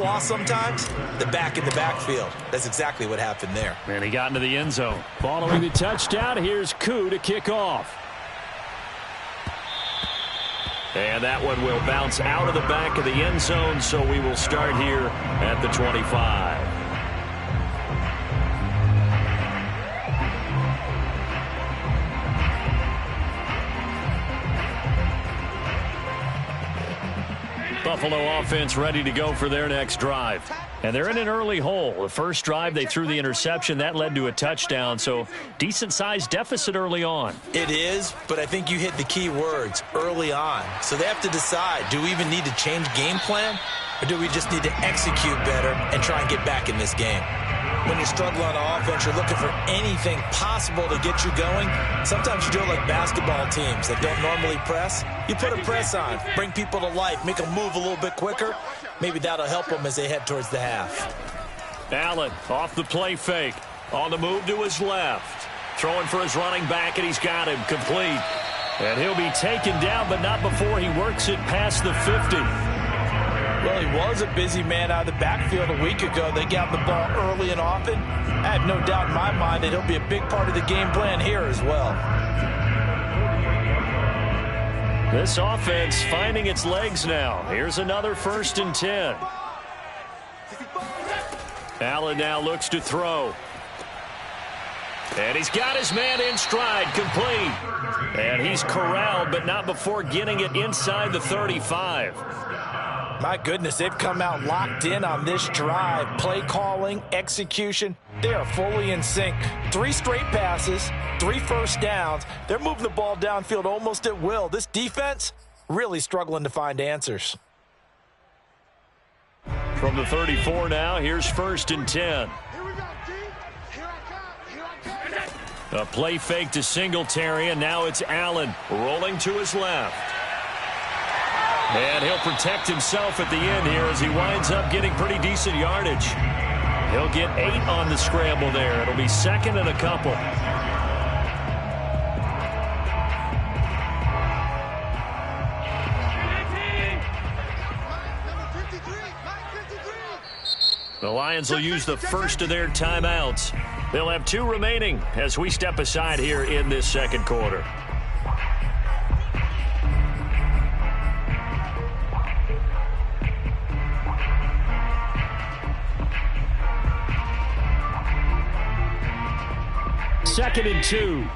lost sometimes? The back in the backfield. That's exactly what happened there. And he got into the end zone. Following the touchdown, here's Koo to kick off. And that one will bounce out of the back of the end zone, so we will start here at the 25. Buffalo offense ready to go for their next drive. And they're in an early hole. The first drive, they threw the interception. That led to a touchdown, so decent-sized deficit early on. It is, but I think you hit the key words, early on. So they have to decide, do we even need to change game plan, or do we just need to execute better and try and get back in this game? When you struggle on offense, you're looking for anything possible to get you going. Sometimes you do it like basketball teams that don't normally press. You put a press on, bring people to life, make them move a little bit quicker. Maybe that'll help them as they head towards the half. Allen off the play fake. On the move to his left. Throwing for his running back, and he's got him complete. And he'll be taken down, but not before he works it past the 50. Well, he was a busy man out of the backfield a week ago. They got the ball early and often. I have no doubt in my mind that he'll be a big part of the game plan here as well. This offense finding its legs now. Here's another 1st and 10. Allen now looks to throw. And he's got his man in stride, complete. And he's corralled, but not before getting it inside the 35. My goodness, they've come out locked in on this drive. Play calling, execution, they are fully in sync. 3 straight passes, 3 first downs. They're moving the ball downfield almost at will. This defense really struggling to find answers. From the 34 now, here's 1st and 10. A play fake to Singletary, and now it's Allen rolling to his left. And he'll protect himself at the end here as he winds up getting pretty decent yardage. He'll get 8 on the scramble there. It'll be 2nd and a couple. The Lions will use the first of their timeouts. They'll have 2 remaining as we step aside here in this second quarter. Second and 2.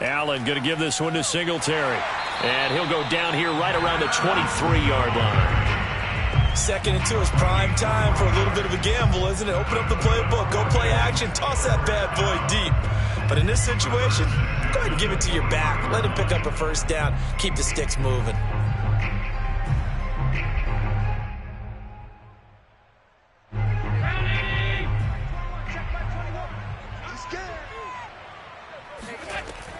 Allen going to give this one to Singletary. And he'll go down here right around the 23-yard line. 2nd and 2 is prime time for a little bit of a gamble, isn't it? Open up the playbook, go play action, toss that bad boy deep. But in this situation, go ahead and give it to your back. Let him pick up a first down. Keep the sticks moving.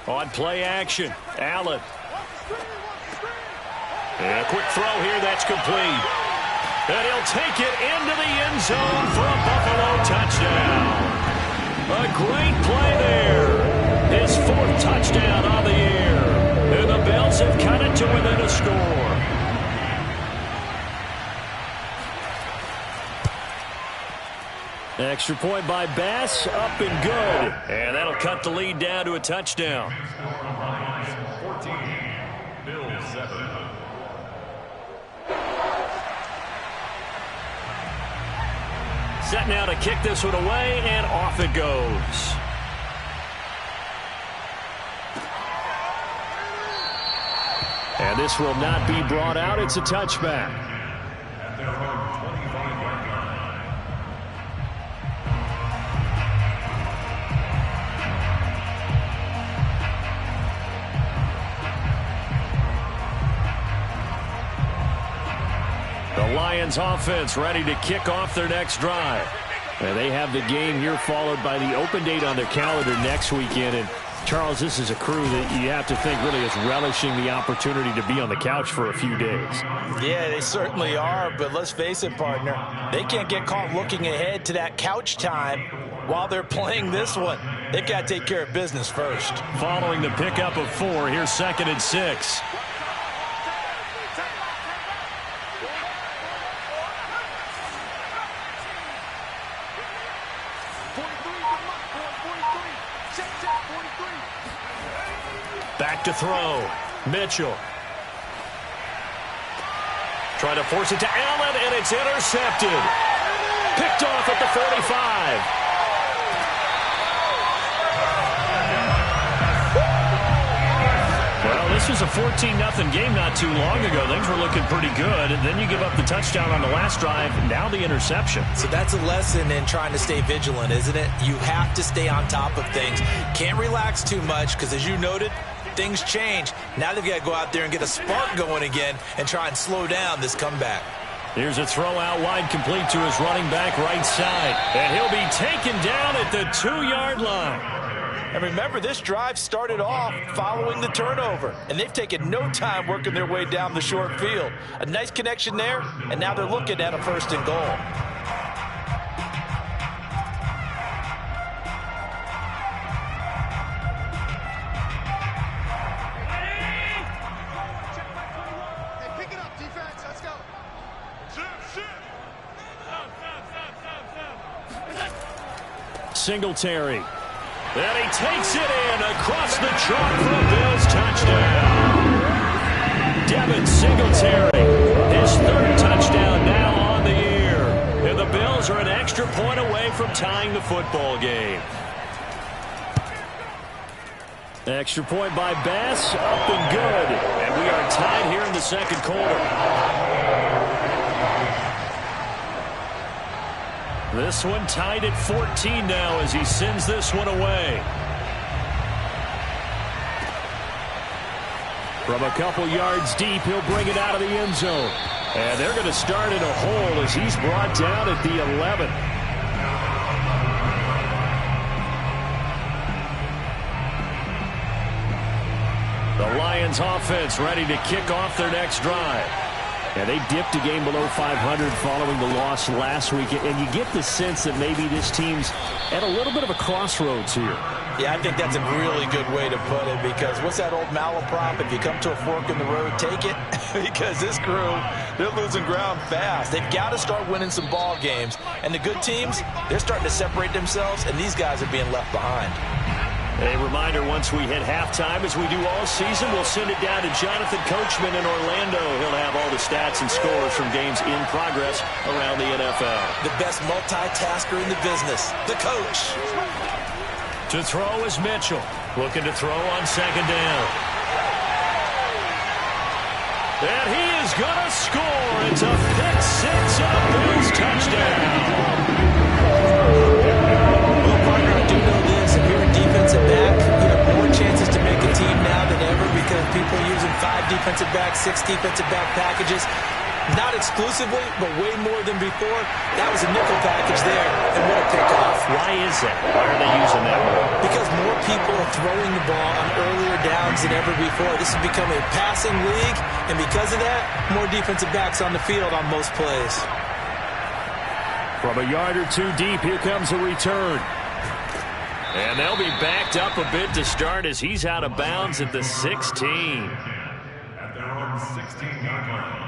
On play action, Allen. And a quick throw here, that's complete. And he'll take it into the end zone for a Buffalo touchdown. A great play there. His 4th touchdown on the year. And the Bills have cut it to within a score. Extra point by Bass, up and good. And that'll cut the lead down to a touchdown. 14, Bills 7. Set now to kick this one away, and off it goes. And this will not be brought out. It's a touchback. At their own 25-yard line. The Lions offense ready to kick off their next drive. And they have the game here followed by the open date on their calendar next weekend. And Charles, this is a crew that you have to think really is relishing the opportunity to be on the couch for a few days. Yeah, they certainly are, but let's face it, partner. They can't get caught looking ahead to that couch time while they're playing this one. They've got to take care of business first. Following the pickup of 4, here's 2nd and 6. Back to throw. Mitchell. Trying to force it to Allen, and it's intercepted. Picked off at the 45. Well, this was a 14-0 game not too long ago. Things were looking pretty good. And then you give up the touchdown on the last drive. Now the interception. So that's a lesson in trying to stay vigilant, isn't it? You have to stay on top of things. Can't relax too much because, as you noted, things change. Now they've got to go out there and get a spark going again and try and slow down this comeback. Here's a throw out wide, complete to his running back right side. And he'll be taken down at the 2-yard line. And remember, this drive started off following the turnover. And they've taken no time working their way down the short field. A nice connection there, and now they're looking at a 1st and goal. Singletary. And he takes it in across the chalk for a Bills touchdown. Devin Singletary, his 3rd touchdown now on the year. And the Bills are an extra point away from tying the football game. Extra point by Bass, up and good. And we are tied here in the 2nd quarter. This one tied at 14 now as he sends this one away. From a couple yards deep, he'll bring it out of the end zone. And they're going to start in a hole as he's brought down at the 11. The Lions offense ready to kick off their next drive. And they dipped a game below 500 following the loss last week. And you get the sense that maybe this team's at a little bit of a crossroads here. Yeah, I think that's a really good way to put it, because what's that old malaprop? If you come to a fork in the road, take it. Because this crew, they're losing ground fast. They've got to start winning some ball games. And the good teams, they're starting to separate themselves, and these guys are being left behind. A reminder, once we hit halftime, as we do all season, we'll send it down to Jonathan Coachman in Orlando. He'll have all the stats and scores from games in progress around the NFL. The best multitasker in the business, the coach. To throw is Mitchell. Looking to throw on 2nd down. And he is going to score. It's a pick-6 and a Bills touchdown. Well, partner, I do know this. If you're a defensive back, you have more chances to make a team now than ever because people are using 5 defensive backs, 6 defensive back packages. Not exclusively, but way more than before. That was a nickel package there, and what a pickoff. Why is that? Why are they using that more? Because more people are throwing the ball on earlier downs than ever before. This has become a passing league, and because of that, more defensive backs on the field on most plays. From a yard or 2 deep, here comes a return. And they'll be backed up a bit to start as he's out of bounds at the 16. At their own 16-yard line.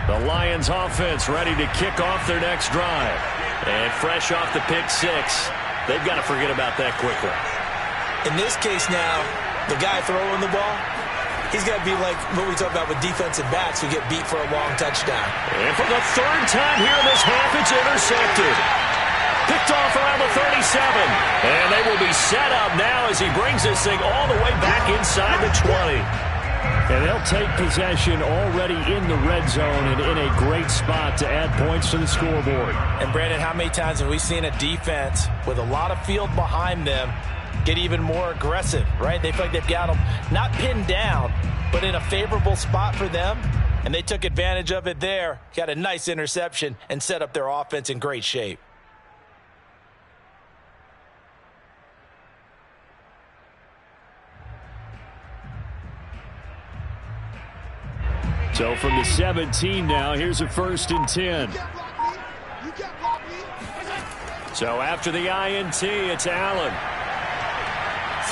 The Lions offense ready to kick off their next drive. And fresh off the pick-6, they've got to forget about that quickly. In this case now, the guy throwing the ball, he's got to be like what we talk about with defensive backs who get beat for a long touchdown. And for the 3rd time here in this half, it's intercepted. Picked off around the 37. And they will be set up now as he brings this thing all the way back inside the 20. And they'll take possession already in the red zone and in a great spot to add points to the scoreboard. And, Brandon, how many times have we seen a defense with a lot of field behind them get even more aggressive, right? They feel like they've got them not pinned down, but in a favorable spot for them, and they took advantage of it there, got a nice interception, and set up their offense in great shape. So from the 17 now, here's a 1st and 10. So after the INT, it's Allen.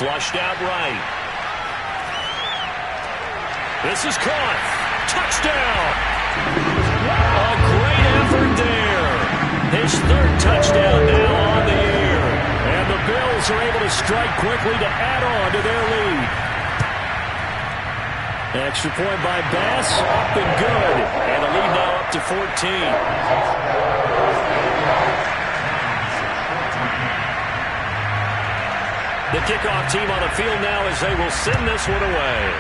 Flushed out right. This is caught. Touchdown. A great effort there. His 3rd touchdown now on the air. And the Bills are able to strike quickly to add on to their lead. Extra point by Bass, up and good. And the lead now up to 14. The kickoff team on the field now as they will send this one away.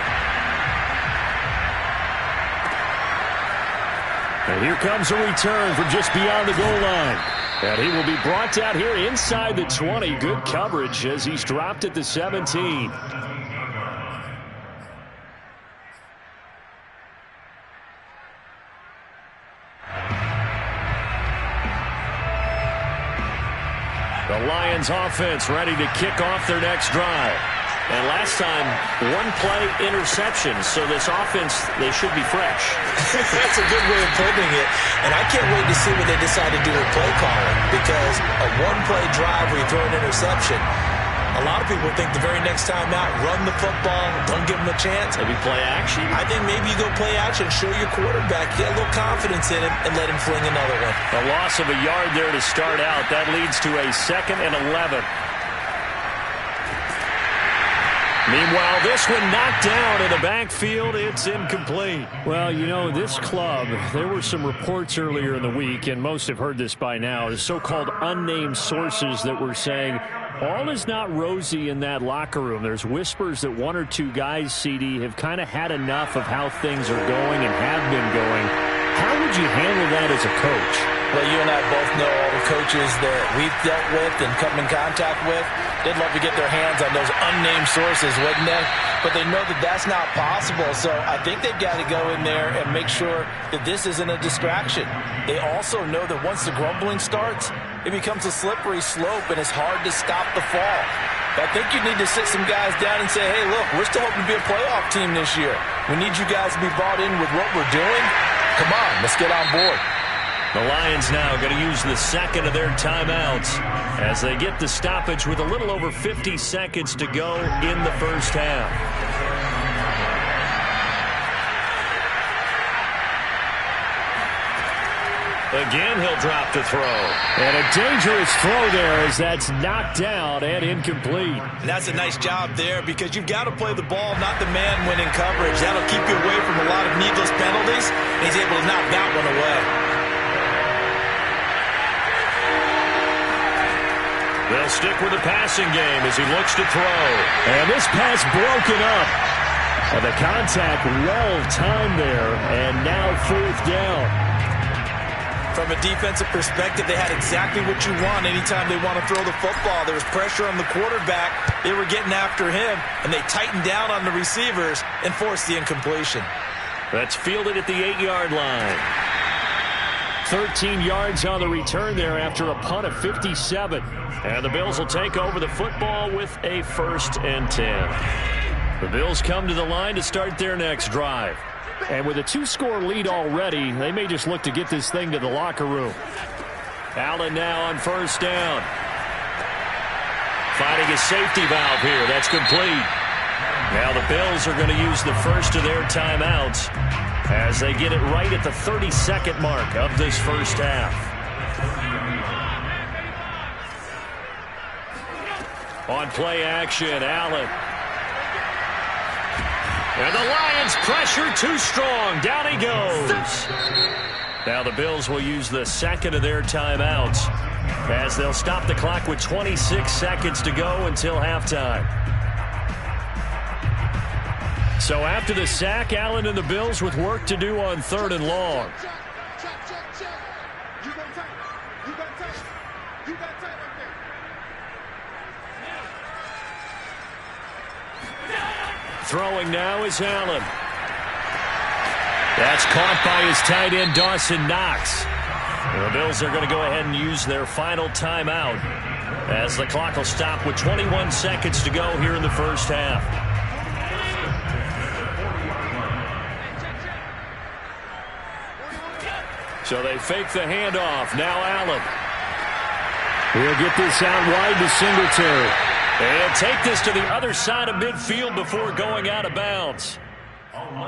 And here comes a return from just beyond the goal line. And he will be brought out here inside the 20. Good coverage as he's dropped at the 17. The Lions offense ready to kick off their next drive. And last time, 1-play interception. So this offense, they should be fresh. That's a good way of putting it. And I can't wait to see what they decide to do with play calling. Because a 1-play drive where you throw an interception, a lot of people think the very next time out, run the football, don't give them a chance. Maybe play action? I think maybe you go play action, show your quarterback, get a little confidence in him, and let him fling another one. A loss of a yard there to start out. That leads to a 2nd and 11. Meanwhile, this one knocked down in the backfield. It's incomplete. Well, you know, this club, there were some reports earlier in the week, and most have heard this by now, the so-called unnamed sources that were saying all is not rosy in that locker room. There's whispers that 1 or 2 guys, CD, have kind of had enough of how things are going and have been going. How would you handle that as a coach? Well, you and I both know all the coaches that we've dealt with and come in contact with. They'd love to get their hands on those unnamed sources, wouldn't they? But they know that that's not possible. So I think they've got to go in there and make sure that this isn't a distraction. They also know that once the grumbling starts, it becomes a slippery slope and it's hard to stop the fall. But I think you need to sit some guys down and say, hey, look, we're still hoping to be a playoff team this year. We need you guys to be bought in with what we're doing. Come on, let's get on board. The Lions now going to use the 2nd of their timeouts as they get the stoppage with a little over 50 seconds to go in the first half. Again, he'll drop to throw. And a dangerous throw there as that's knocked down and incomplete. And that's a nice job there because you've got to play the ball, not the man winning coverage. That'll keep you away from a lot of needless penalties. And he's able to knock that one away. They'll stick with the passing game as he looks to throw. And this pass broken up. And the contact well-timed there. And now 4th down. From a defensive perspective, they had exactly what you want anytime they want to throw the football. There was pressure on the quarterback. They were getting after him, and they tightened down on the receivers and forced the incompletion. That's fielded at the 8-yard line. 13 yards on the return there after a punt of 57. And the Bills will take over the football with a 1st and 10. The Bills come to the line to start their next drive. And with a 2-score lead already, they may just look to get this thing to the locker room. Allen now on 1st down. Finding a safety valve here. That's complete. Now the Bills are going to use the 1st of their timeouts as they get it right at the 32nd mark of this first half. On play action, Allen. And the Lions pressure too strong. Down he goes. Now the Bills will use the 2nd of their timeouts as they'll stop the clock with 26 seconds to go until halftime. So after the sack, Allen and the Bills with work to do on 3rd and long. Throwing now is Allen. That's caught by his tight end, Dawson Knox. The Bills are going to go ahead and use their final timeout as the clock will stop with 21 seconds to go here in the first half. So they fake the handoff. Now Allen. He'll get this out wide to Singletary. And take this to the other side of midfield before going out of bounds.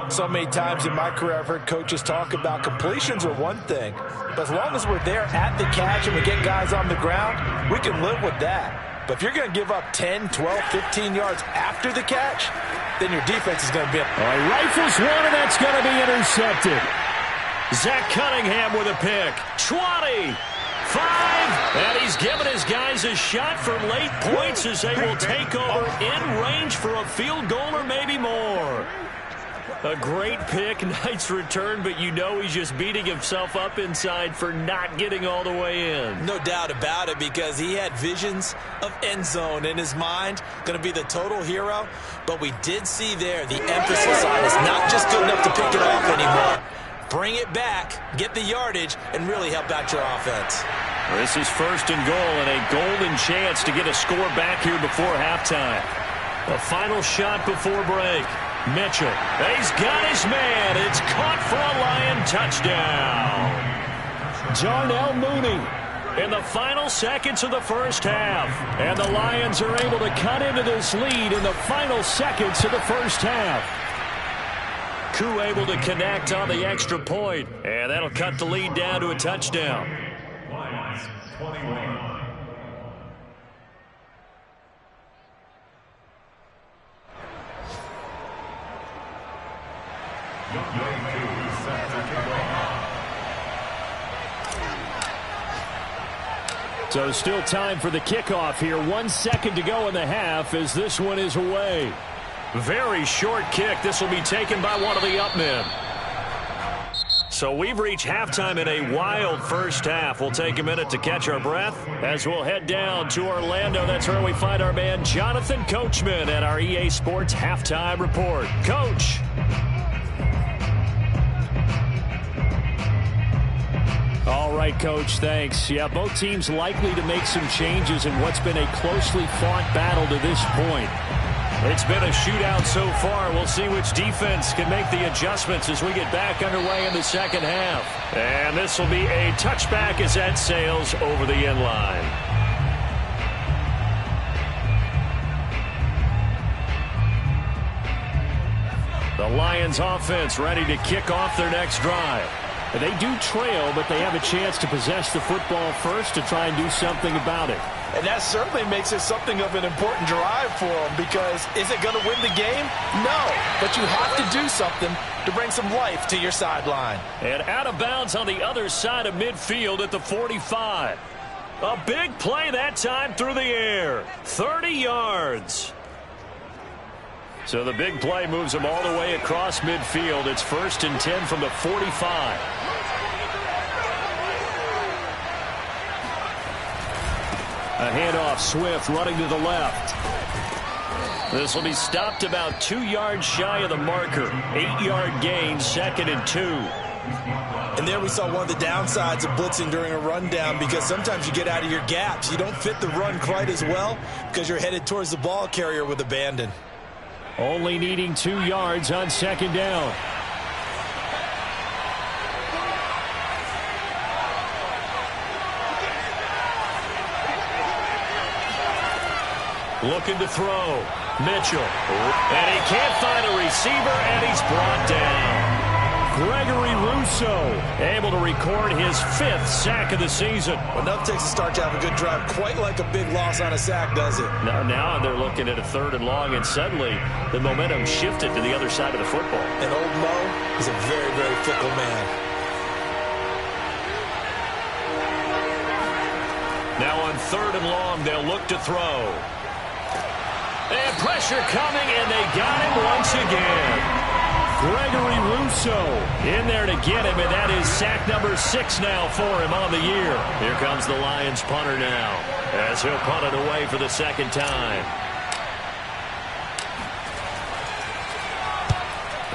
So many times in my career I've heard coaches talk about completions are one thing, but as long as we're there at the catch and we get guys on the ground, we can live with that. But if you're going to give up 10, 12, 15 yards after the catch, then your defense is going to be up. Rifles one, and that's going to be intercepted. Zach Cunningham with a pick. 20, 5, and he's given his guys a shot for late points as they will take over in range for a field goal or maybe more. A great pick, nice return, but you know he's just beating himself up inside for not getting all the way in. No doubt about it, because he had visions of end zone in his mind, going to be the total hero. But we did see there the emphasis on is not just good enough to pick it off anymore. Bring it back, get the yardage, and really help out your offense. This is first and goal, and a golden chance to get a score back here before halftime. A final shot before break. Mitchell, he's got his man. It's caught for a Lion touchdown. Darnell Mooney in the final seconds of the first half. And the Lions are able to cut into this lead in the final seconds of the first half. Koo able to connect on the extra point, and that'll cut the lead down to a touchdown. Lions 21. So still time for the kickoff here. 1 second to go in the half as this one is away. Very short kick. This will be taken by one of the up men. So we've reached halftime in a wild first half. We'll take a minute to catch our breath as we'll head down to Orlando. That's where we find our man Jonathan Coachman at our EA Sports Halftime Report. Coach. All right, Coach, thanks. Yeah, both teams likely to make some changes in what's been a closely fought battle to this point. It's been a shootout so far. We'll see which defense can make the adjustments as we get back underway in the second half. And this will be a touchback as that sails over the end line. The Lions offense ready to kick off their next drive. They do trail, but they have a chance to possess the football first to try and do something about it. And that certainly makes it something of an important drive for them, because is it going to win the game? No, but you have to do something to bring some life to your sideline. And out of bounds on the other side of midfield at the 45. A big play that time through the air. 30 yards. So the big play moves them all the way across midfield. It's 1st and 10 from the 45. A handoff, Swift running to the left. This will be stopped about 2 yards shy of the marker. 8-yard gain, 2nd and 2. And there we saw one of the downsides of blitzing during a rundown, because sometimes you get out of your gaps. You don't fit the run quite as well because you're headed towards the ball carrier with abandon. Only needing 2 yards on 2nd down. Looking to throw. Mitchell. And he can't find a receiver, and he's brought down. Gregory Rousseau able to record his 5th sack of the season. Enough takes a start to have a good drive. Quite like a big loss on a sack, does it? Now they're looking at a 3rd and long, and suddenly the momentum shifted to the other side of the football. And old Mo is a very, very fickle man. Now on 3rd and long, they'll look to throw. And pressure coming, and they got him once again. Gregory Rousseau in there to get him, and that is sack number 6 now for him on the year. Here comes the Lions punter now, as he'll punt it away for the 2nd time.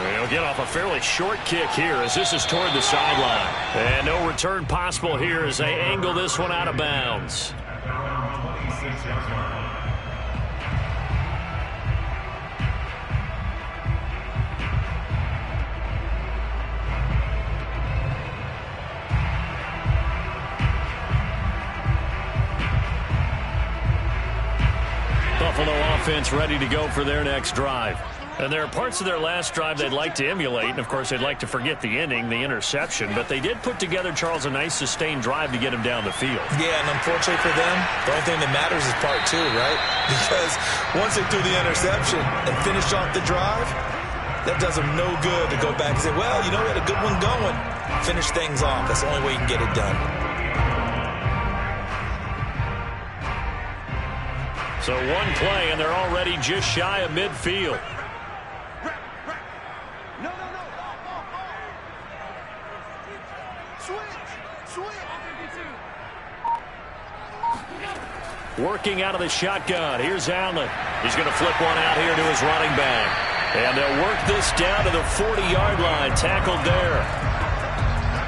And he'll get off a fairly short kick here as this is toward the sideline. And no return possible here as they angle this one out of bounds. At their own 26-yard line. Buffalo offense ready to go for their next drive. And there are parts of their last drive they'd like to emulate. And, of course, they'd like to forget the inning, the interception. But they did put together, Charles, a nice sustained drive to get him down the field. Yeah, and unfortunately for them, the only thing that matters is part two, right? Because once they threw the interception and finished off the drive, that does them no good to go back and say, well, you know, we had a good one going. Finish things off. That's the only way you can get it done. So one play, and they're already just shy of midfield. Working out of the shotgun. Here's Allen. He's going to flip one out here to his running back. And they'll work this down to the 40-yard line. Tackled there.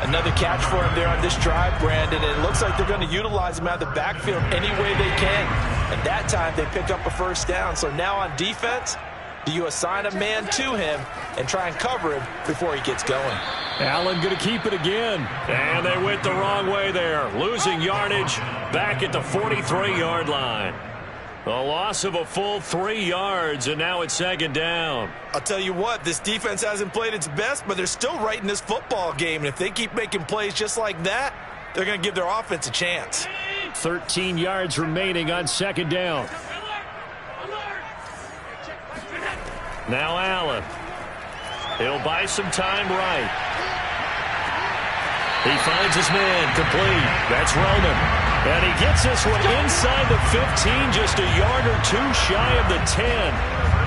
Another catch for him there on this drive, Brandon. And it looks like they're going to utilize him out of the backfield any way they can. And that time they pick up a first down. So now on defense, do you assign a man to him and try and cover him before he gets going? Allen going to keep it again. And they went the wrong way there. Losing yardage back at the 43-yard line. A loss of a full 3 yards, and now it's second down. I'll tell you what, this defense hasn't played its best, but they're still right in this football game. And if they keep making plays just like that, they're going to give their offense a chance. 13 yards remaining on second down. Now Allen. He'll buy some time right. He finds his man complete. That's Roman. And he gets this one inside the 15, just a yard or two shy of the 10.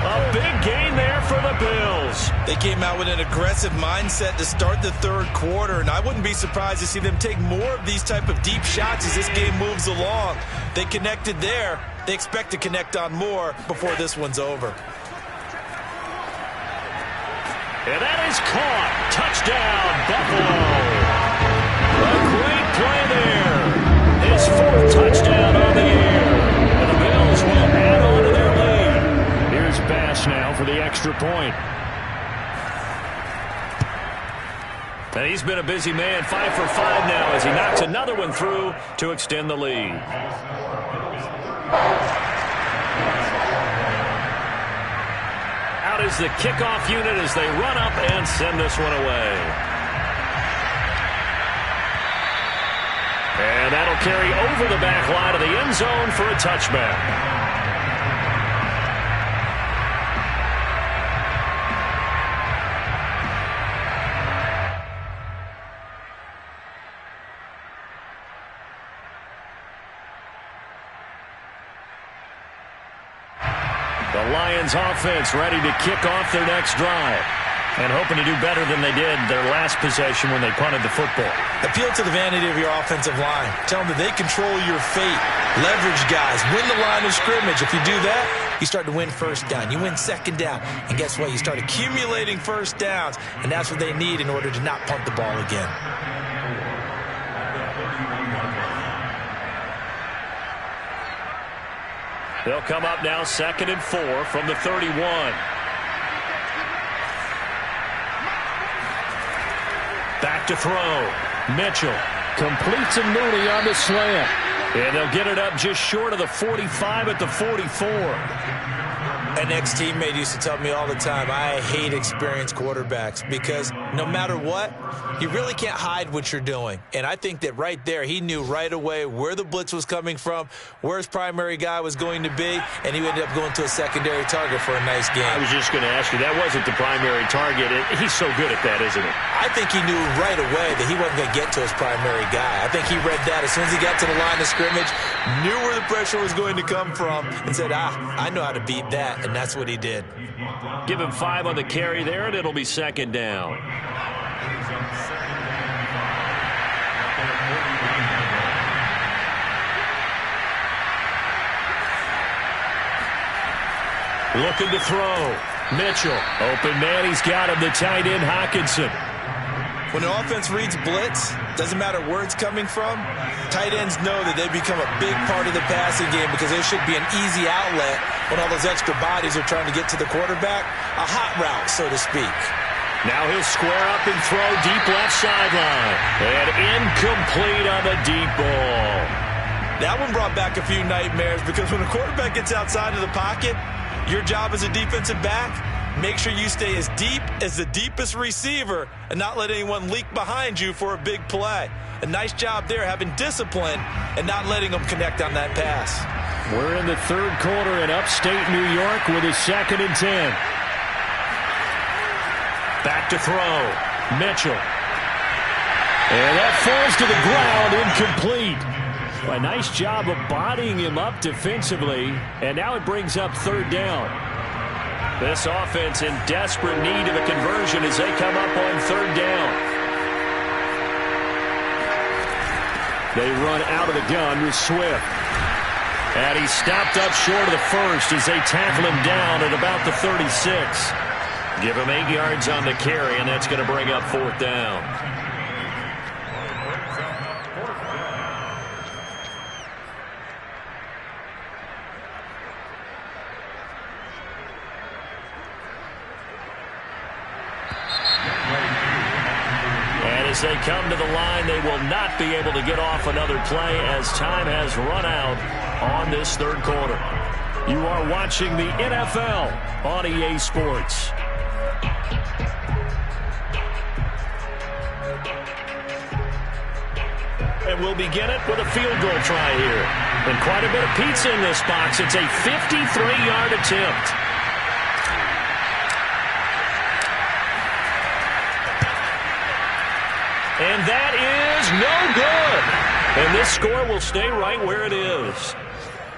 A big gain there for the Bills. They came out with an aggressive mindset to start the third quarter, and I wouldn't be surprised to see them take more of these type of deep shots as this game moves along. They connected there. They expect to connect on more before this one's over. And that is caught. Touchdown, Buffalo. A great play there. His fourth touchdown on the year. And the Bills will add on to their lead. Here's Bass now for the extra point. And he's been a busy man, 5 for 5 now as he knocks another one through to extend the lead. Out is the kickoff unit as they run up and send this one away. And that'll carry over the back line of the end zone for a touchback. The Lions offense ready to kick off their next drive. And hoping to do better than they did their last possession when they punted the football. Appeal to the vanity of your offensive line. Tell them that they control your fate. Leverage guys. Win the line of scrimmage. If you do that, you start to win first down. You win second down. And guess what? You start accumulating first downs. And that's what they need in order to not punt the ball again. They'll come up now 2nd and 4 from the 31. Back to throw. Mitchell completes a Mooney on the slant. And they'll get it up just short of the 45 at the 44. An ex-teammate used to tell me all the time, I hate experienced quarterbacks because no matter what, you really can't hide what you're doing. And I think that right there, he knew right away where the blitz was coming from, where his primary guy was going to be, and he ended up going to a secondary target for a nice game. I was just going to ask you, that wasn't the primary target. He's so good at that, isn't he? I think he knew right away that he wasn't going to get to his primary guy. I think he read that as soon as he got to the line of scrimmage, knew where the pressure was going to come from, and said, I know how to beat that, and that's what he did. Give him 5 on the carry there, and it'll be second down. Looking to throw. Mitchell. Open man. He's got him. The tight end, Hockenson. When the offense reads blitz, doesn't matter where it's coming from, tight ends know that they become a big part of the passing game because there should be an easy outlet when all those extra bodies are trying to get to the quarterback. A hot route, so to speak. Now he'll square up and throw deep left sideline. And incomplete on the deep ball. That one brought back a few nightmares because when a quarterback gets outside of the pocket, your job as a defensive back, make sure you stay as deep as the deepest receiver and not let anyone leak behind you for a big play. A nice job there having discipline and not letting them connect on that pass. We're in the third quarter in upstate New York with a 2nd and 10. Back to throw. Mitchell. And that falls to the ground, incomplete. A nice job of bodying him up defensively, and now it brings up 3rd down. This offense in desperate need of a conversion as they come up on 3rd down. They run out of the gun with Swift. And he's stopped up short of the first as they tackle him down at about the 36. Give him 8 yards on the carry, and that's going to bring up 4th down. As they come to the line, they will not be able to get off another play as time has run out on this 3rd quarter. You are watching the NFL on EA Sports. And we'll begin it with a field goal try here. And quite a bit of pizza in this box. It's a 53-yard attempt. And that is no good. And this score will stay right where it is.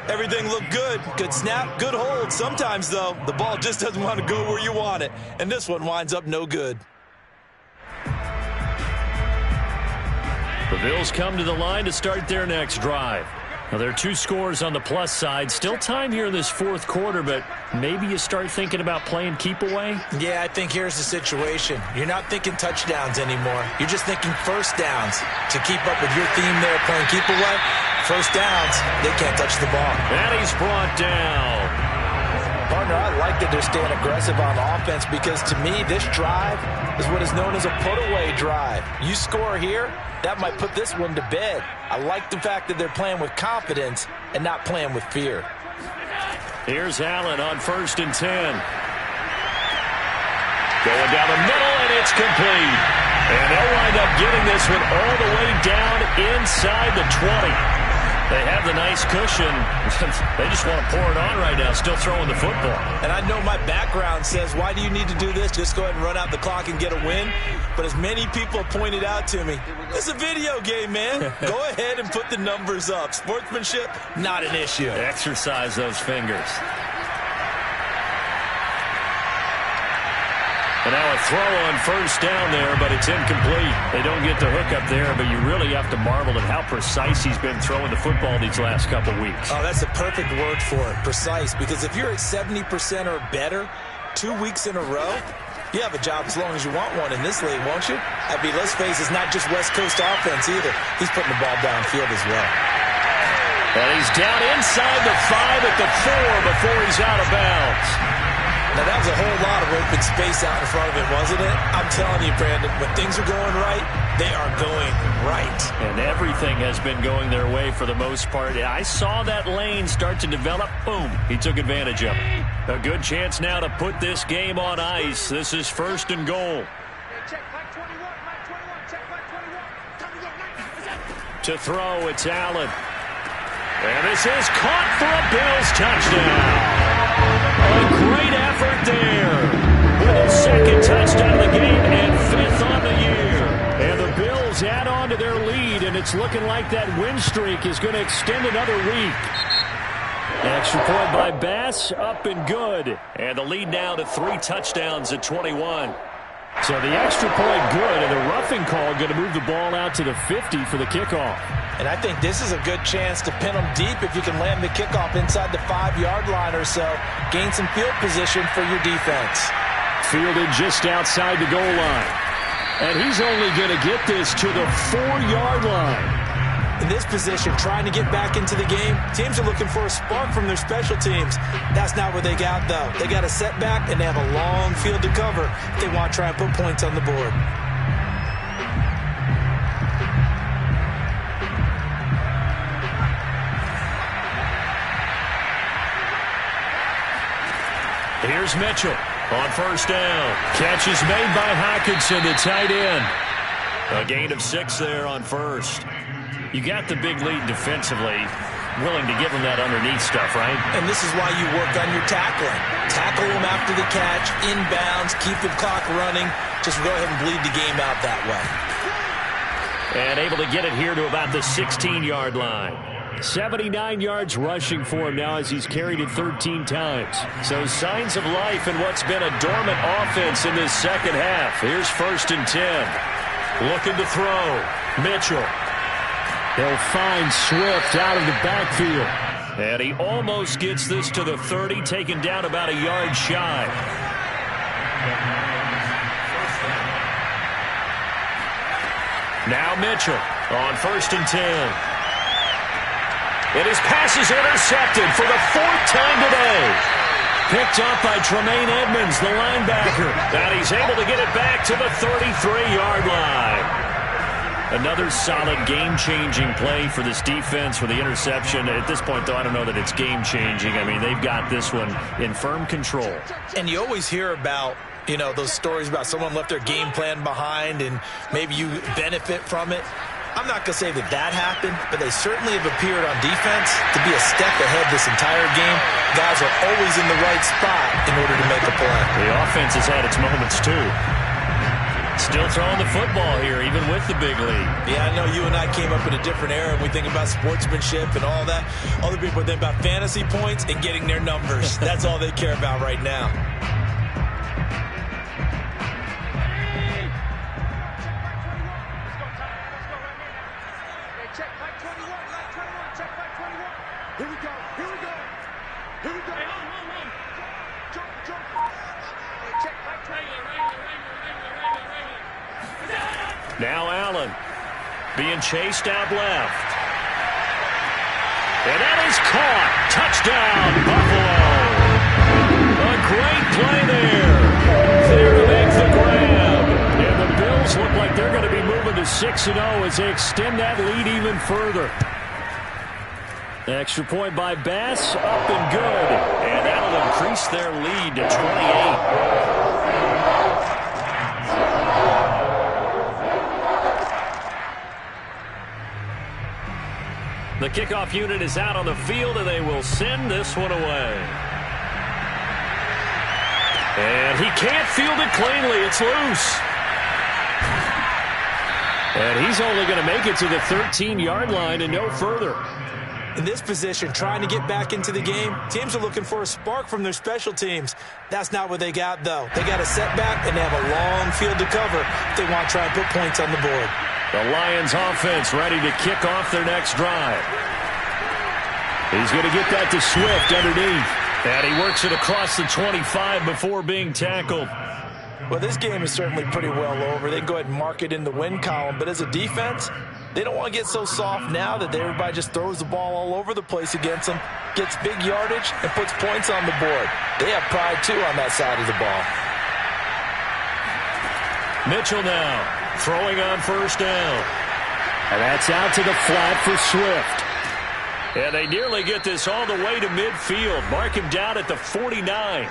Everything looked good. Good snap, good hold. Sometimes, though, the ball just doesn't want to go where you want it. And this one winds up no good. The Bills come to the line to start their next drive. Now, there are 2 scores on the plus side. Still time here in this 4th quarter, but maybe you start thinking about playing keep away? Yeah, I think here's the situation. You're not thinking touchdowns anymore. You're just thinking first downs. To keep up with your theme there, playing keep away, first downs, they can't touch the ball. And he's brought down. Partner, I like that they're staying aggressive on offense because to me, this drive is what is known as a put-away drive. You score here, that might put this one to bed. I like the fact that they're playing with confidence and not playing with fear. Here's Allen on 1st and 10. Going down the middle, and it's complete. And they'll wind up getting this one all the way down inside the 20. They have the nice cushion. They just want to pour it on right now, still throwing the football. And I know my background says, why do you need to do this? Just go ahead and run out the clock and get a win. But as many people have pointed out to me, it's a video game, man. Go ahead and put the numbers up. Sportsmanship, not an issue. Exercise those fingers. And now a throw on 1st down there, but it's incomplete. They don't get the hook up there, but you really have to marvel at how precise he's been throwing the football these last couple weeks. Oh, that's a perfect word for it, precise. Because if you're at 70% or better 2 weeks in a row, you have a job as long as you want one in this league, won't you? I mean, let's face it, it's not just West Coast offense either. He's putting the ball downfield as well. And he's down inside the 5 at the 4 before he's out of bounds. Now, that was a whole lot of open space out in front of him, wasn't it? I'm telling you, Brandon, when things are going right, they are going right. And everything has been going their way for the most part. I saw that lane start to develop. Boom. He took advantage of it. A good chance now to put this game on ice. This is 1st and goal. To throw, it's Allen. And this is caught for a Bills touchdown. A great effort there. With his 2nd touchdown of the game and 5th on the year. And the Bills add on to their lead, and it's looking like that win streak is going to extend another week. Extra point by Bass, up and good. And the lead now to 3 touchdowns at 21. So the extra point good, and the roughing call going to move the ball out to the 50 for the kickoff. And I think this is a good chance to pin them deep if you can land the kickoff inside the 5-yard line or so. Gain some field position for your defense. Fielded just outside the goal line. And he's only going to get this to the 4-yard line. In this position, trying to get back into the game, teams are looking for a spark from their special teams. That's not what they got, though. They got a setback, and they have a long field to cover if they want to try and put points on the board. Here's Mitchell on first down. Catch is made by Hockenson, the tight end. A gain of 6 there on first. You got the big lead defensively. Willing to give them that underneath stuff, right? And this is why you work on your tackling. Tackle them after the catch, inbounds, keep the clock running. Just go ahead and bleed the game out that way. And able to get it here to about the 16-yard line. 79 yards rushing for him now as he's carried it 13 times. So signs of life in what's been a dormant offense in this second half. Here's 1st and 10. Looking to throw. Mitchell. They'll find Swift out of the backfield. And he almost gets this to the 30, taken down about a yard shy. Now Mitchell on 1st and 10. And his pass is intercepted for the 4th time today. Picked up by Tremaine Edmonds, the linebacker. And he's able to get it back to the 33-yard line. Another solid game-changing play for this defense for the interception. At this point, though, I don't know that it's game-changing. I mean, they've got this one in firm control. And you always hear about, you know, those stories about someone left their game plan behind and maybe you benefit from it. I'm not going to say that that happened, but they certainly have appeared on defense to be a step ahead this entire game. Guys are always in the right spot in order to make a play. The offense has had its moments, too. Still throwing the football here, even with the big lead. Yeah, I know you and I came up in a different era, and we think about sportsmanship and all that. Other people think about fantasy points and getting their numbers. That's all they care about right now. Now Allen being chased out left. And that is caught. Touchdown, Buffalo. A great play there. There to make the grab. And the Bills look like they're going to be moving to 6-0 as they extend that lead even further. Extra point by Bass, up and good. And that'll increase their lead to 28. The kickoff unit is out on the field, and they will send this one away. And he can't field it cleanly. It's loose. And he's only going to make it to the 13-yard line and no further. In this position, trying to get back into the game, teams are looking for a spark from their special teams. That's not what they got, though. They got a setback, and they have a long field to cover if they want to try and put points on the board. The Lions offense ready to kick off their next drive. He's going to get that to Swift underneath. And he works it across the 25 before being tackled. Well, this game is certainly pretty well over. They can go ahead and mark it in the win column. But as a defense, they don't want to get so soft now that everybody just throws the ball all over the place against them, gets big yardage, and puts points on the board. They have pride, too, on that side of the ball. Mitchell now throwing on first down. And that's out to the flat for Swift. And they nearly get this all the way to midfield. Mark him down at the 49.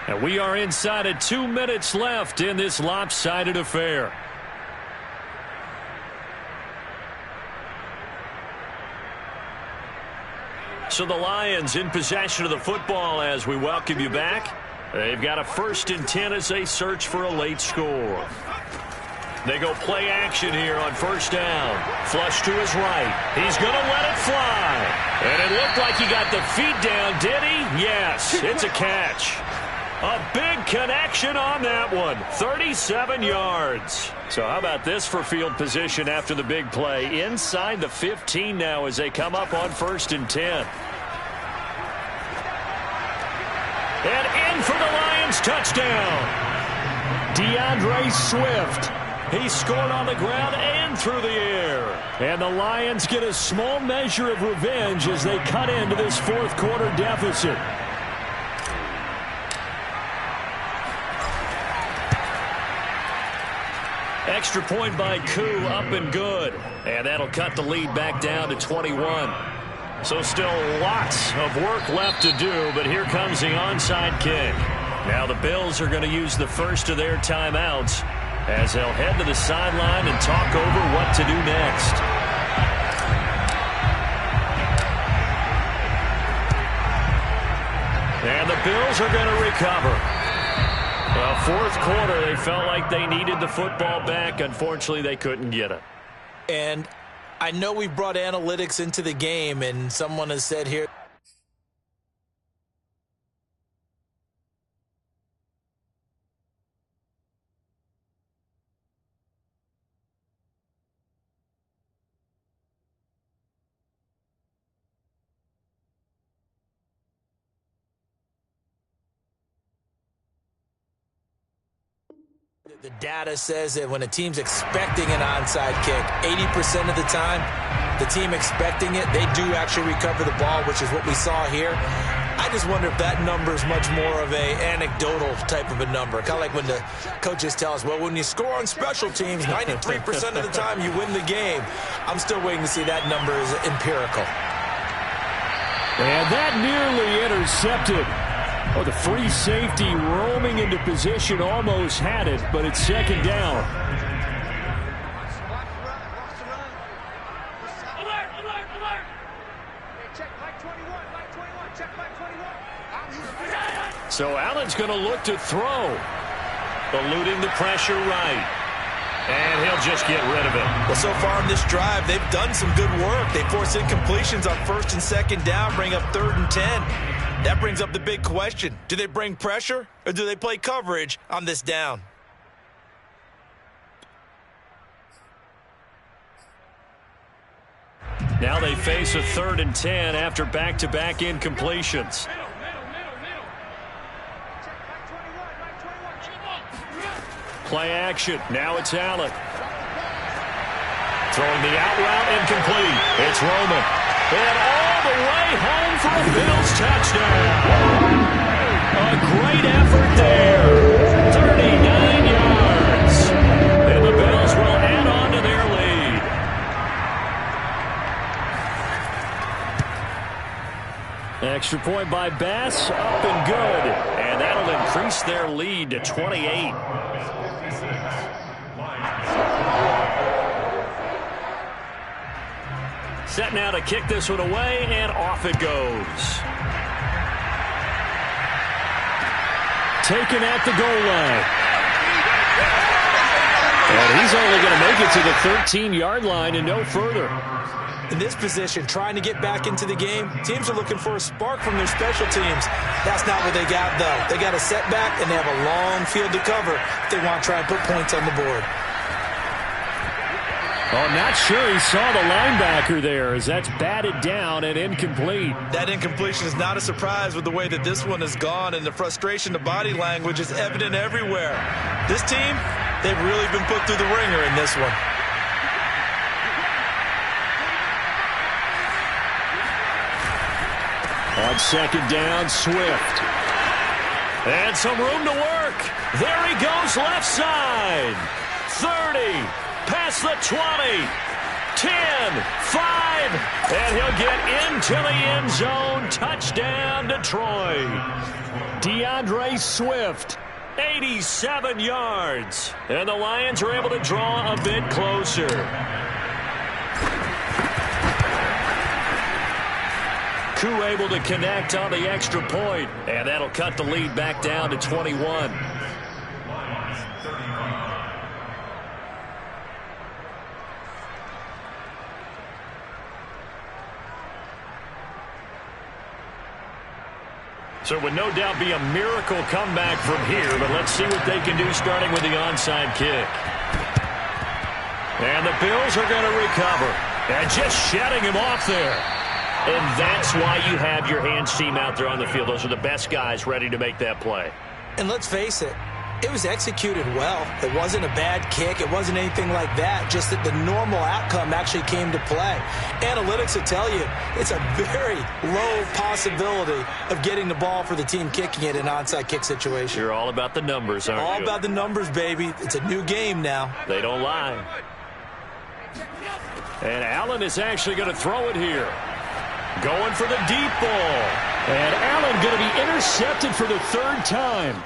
And we are inside of 2 minutes left in this lopsided affair. So the Lions in possession of the football as we welcome you back. They've got a 1st and 10 as they search for a late score. They go play action here on first down. Flush to his right. He's going to let it fly. And it looked like he got the feet down, did he? Yes, it's a catch. A big connection on that one. 37 yards. So how about this for field position after the big play? Inside the 15 now as they come up on 1st and 10. And in for the Lions touchdown. DeAndre Swift. He scored on the ground and through the air. And the Lions get a small measure of revenge as they cut into this fourth quarter deficit. Extra point by Koo, up and good. And that'll cut the lead back down to 21. So still lots of work left to do, but here comes the onside kick. Now the Bills are going to use the first of their timeouts as they'll head to the sideline and talk over what to do next. And the Bills are going to recover. Well, fourth quarter, they felt like they needed the football back. Unfortunately, they couldn't get it. And I know we brought analytics into the game, and someone has said here, the data says that when a team's expecting an onside kick, 80% of the time, the team expecting it, they do actually recover the ball, which is what we saw here. I just wonder if that number is much more of a anecdotal type of a number. Kind of like when the coaches tell us, well, when you score on special teams, 93% of the time you win the game. I'm still waiting to see that number is empirical. And that nearly intercepted. Oh, the free safety roaming into position almost had it, but it's second down. So Allen's going to look to throw. Eluding the pressure right. And he'll just get rid of it. Well, so far in this drive, they've done some good work. They force incompletions on first and second down, bring up 3rd and 10. That brings up the big question. Do they bring pressure or do they play coverage on this down? Now they face a 3rd and 10 after back-to-back incompletions. Play action. Now it's Allen. Throwing the out route incomplete. It's Roman. And all the way home for a Bills touchdown. A great effort there. 39 yards. And the Bills will add on to their lead. Extra point by Bass. Up and good. And that'll increase their lead to 28. Set now to kick this one away, and off it goes. Taken at the goal line. And he's only going to make it to the 13-yard line and no further. In this position, trying to get back into the game, teams are looking for a spark from their special teams. That's not what they got, though. They got a setback, and they have a long field to cover if they want to try and put points on the board. Oh, not sure he saw the linebacker there as that's batted down and incomplete. That incompletion is not a surprise with the way that this one has gone, and the frustration, the body language is evident everywhere. This team, they've really been put through the ringer in this one. On second down, Swift. And some room to work. There he goes left side. 30. Past the 20, 10, 5, and he'll get into the end zone. Touchdown, Detroit. DeAndre Swift. 87 yards. And the Lions are able to draw a bit closer. Koo able to connect on the extra point, and that'll cut the lead back down to 21. So it would no doubt be a miracle comeback from here, but let's see what they can do starting with the onside kick. And the Bills are going to recover. And just shutting him off there. And that's why you have your hands team out there on the field. Those are the best guys ready to make that play. And let's face it, it was executed well. It wasn't a bad kick. It wasn't anything like that. Just that the normal outcome actually came to play. Analytics will tell you it's a very low possibility of getting the ball for the team kicking it in an onside kick situation. You're all about the numbers, aren't you? All about the numbers, baby. It's a new game now. They don't lie. And Allen is actually going to throw it here. Going for the deep ball. And Allen going to be intercepted for the 3rd time.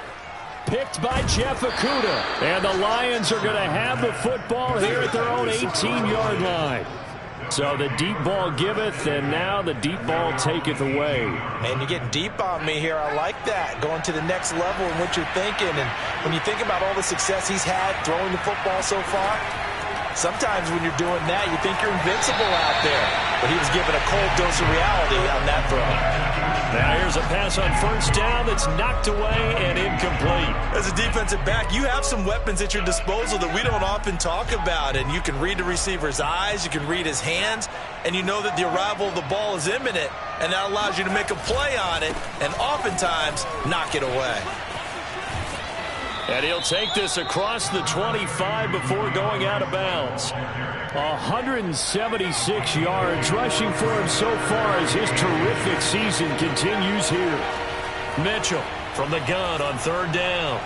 picked by Jeff Okudah. And the Lions are going to have the football here at their own 18-yard line. So the deep ball giveth, and now the deep ball taketh away. Man, you're getting deep on me here. I like that. Going to the next level in what you're thinking. And when you think about all the success he's had throwing the football so far, sometimes when you're doing that, you think you're invincible out there. But he was given a cold dose of reality on that throw. Now here's a pass on first down that's knocked away and incomplete. As a defensive back, you have some weapons at your disposal that we don't often talk about. And you can read the receiver's eyes, you can read his hands, and you know that the arrival of the ball is imminent. And that allows you to make a play on it and oftentimes knock it away. And he'll take this across the 25 before going out of bounds. 176 yards rushing for him so far as his terrific season continues here. Mitchell from the gun on third down.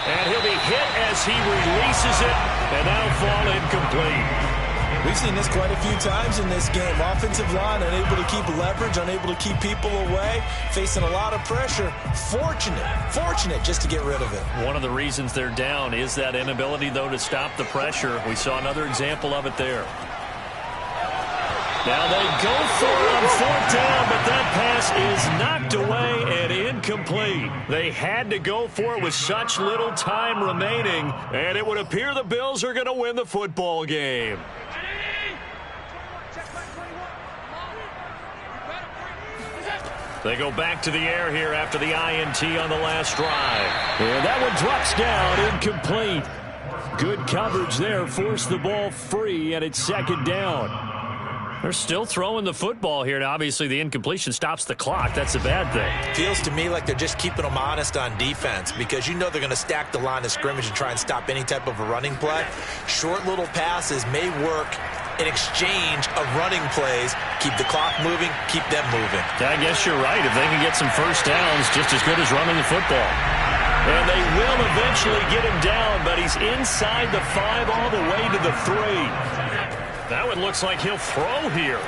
And he'll be hit as he releases it, and that'll fall incomplete. We've seen this quite a few times in this game. Offensive line unable to keep leverage, unable to keep people away, facing a lot of pressure. Fortunate just to get rid of it. One of the reasons they're down is that inability, though, to stop the pressure. We saw another example of it there. Now they go for it on fourth down, but that pass is knocked away and incomplete. They had to go for it with such little time remaining, and it would appear the Bills are going to win the football game. They go back to the air here after the INT on the last drive. And that one drops down, incomplete. Good coverage there, forced the ball free, and it's second down. They're still throwing the football here. Now, obviously, the incompletion stops the clock. That's a bad thing. Feels to me like they're just keeping them honest on defense because you know they're going to stack the line of scrimmage and try and stop any type of a running play. Short little passes may work in exchange of running plays. Keep the clock moving, keep them moving. I guess you're right. If they can get some first downs, just as good as running the football. And they will eventually get him down, but he's inside the 5 all the way to the 3. That one looks like he'll throw here.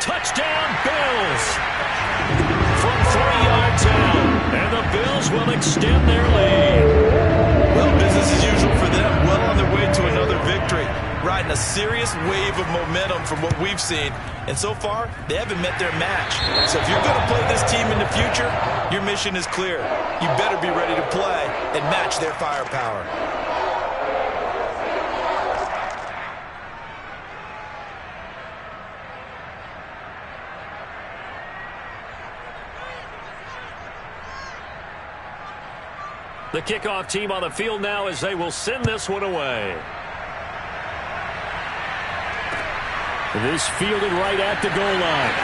Touchdown, Bills! From 3 yards out, and the Bills will extend their lead. Well, business as usual for them. Well on their way to another victory. Riding a serious wave of momentum from what we've seen. And so far, they haven't met their match. So if you're going to play this team in the future, your mission is clear. You better be ready to play and match their firepower. The kickoff team on the field now as they will send this one away. This fielded right at the goal line.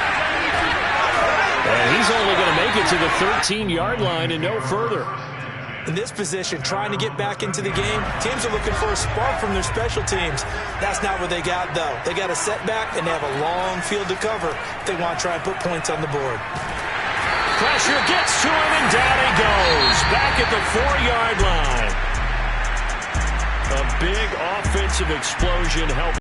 And he's only going to make it to the 13-yard line and no further. In this position, trying to get back into the game, teams are looking for a spark from their special teams. That's not what they got, though. They got a setback, and they have a long field to cover if they want to try and put points on the board. Pressure gets to him, and down he goes. Back at the 4-yard line. A big offensive explosion helped.